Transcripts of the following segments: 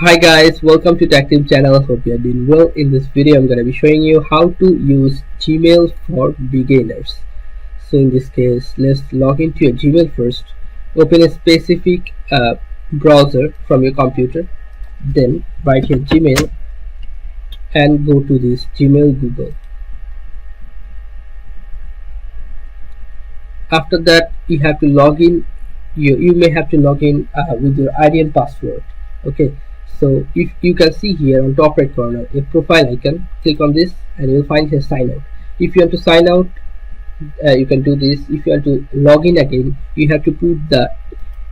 Hi guys, welcome to TechTeam channel. Hope you are doing well. In this video I'm going to be showing you how to use Gmail for beginners. So in this case, let's log into your Gmail first. Open a specific browser from your computer, then write here Gmail and go to this Gmail Google. After that, you have to log in. You may have to log in with your ID and password. Okay, so if you can see here on top right corner a profile icon, click on this and you'll find here sign out. If you want to sign out, you can do this. If you want to log in again, you have to put the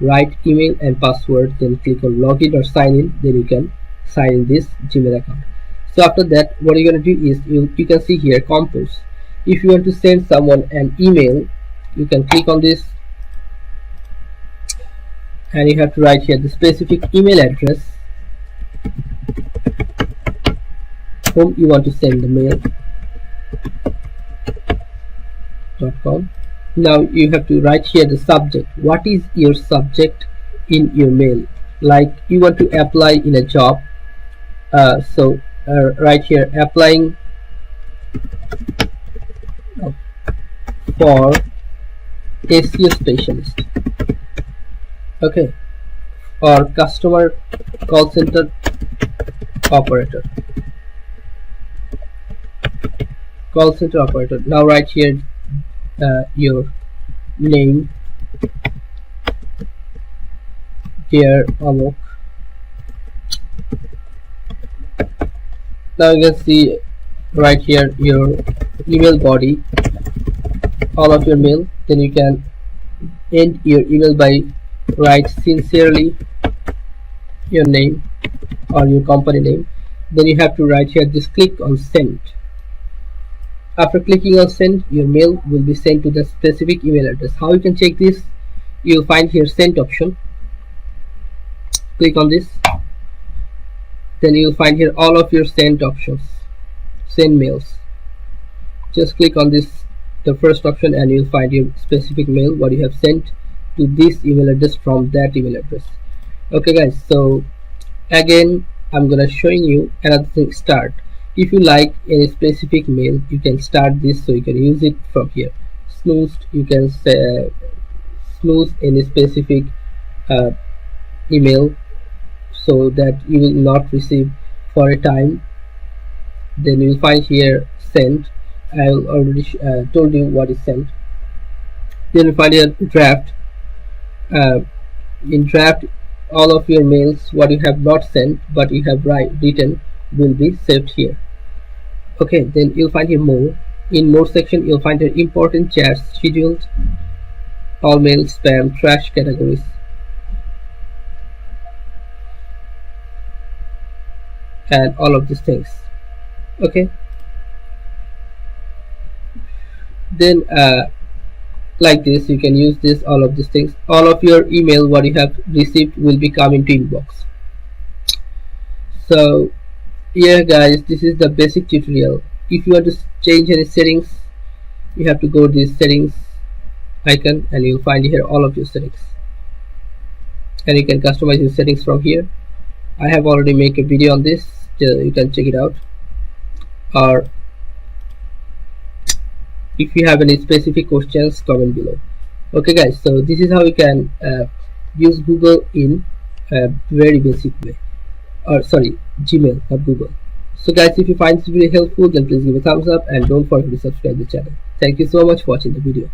right email and password, then click on login or sign in, then you can sign in this Gmail account. So after that, what you're going to do is you can see here compose. If you want to send someone an email, you can click on this and you have to write here the specific email address whom you want to send the mail .com. Now you have to write here the subject. What is your subject in your mail? Like you want to apply in a job, so write here applying for SEO specialist, okay, or customer call center operator. Now write here your name, dear Amok. Now you can see right here your email body, all of your mail. Then you can end your email by write sincerely your name or your company name. Then you have to write here just click on send. After clicking on send, your mail will be sent to the specific email address. How you can check this? You'll find here send option. Click on this, then you'll find here all of your sent options, send mails. Just click on this, the first option, and you'll find your specific mail what you have sent to this email address from that email address. Okay guys, so again I'm gonna showing you another thing. Start. If you like any specific mail, you can start this, so you can use it from here. Snoozed, you can say snooze any specific email so that you will not receive for a time. Then you will find here send. I already told you what is sent. Then you find here draft. In draft, all of your mails what you have not sent but you have written will be saved here. Okay, then you'll find here more. In more section, you'll find here important chats, scheduled, all mail, spam, trash categories, and all of these things. Okay, then like this you can use this, all of these things. All of your email what you have received will be coming to inbox. So yeah guys, this is the basic tutorial. If you want to change any settings, you have to go to this settings icon and you'll find here all of your settings, and you can customize your settings from here. I have already made a video on this, you can check it out. Or if you have any specific questions, comment below. Okay guys, so this is how you can use Google in a very basic way, or sorry, Gmail, not Google. So guys, if you find this video helpful, then please give a thumbs up and don't forget to subscribe to the channel. Thank you so much for watching the video.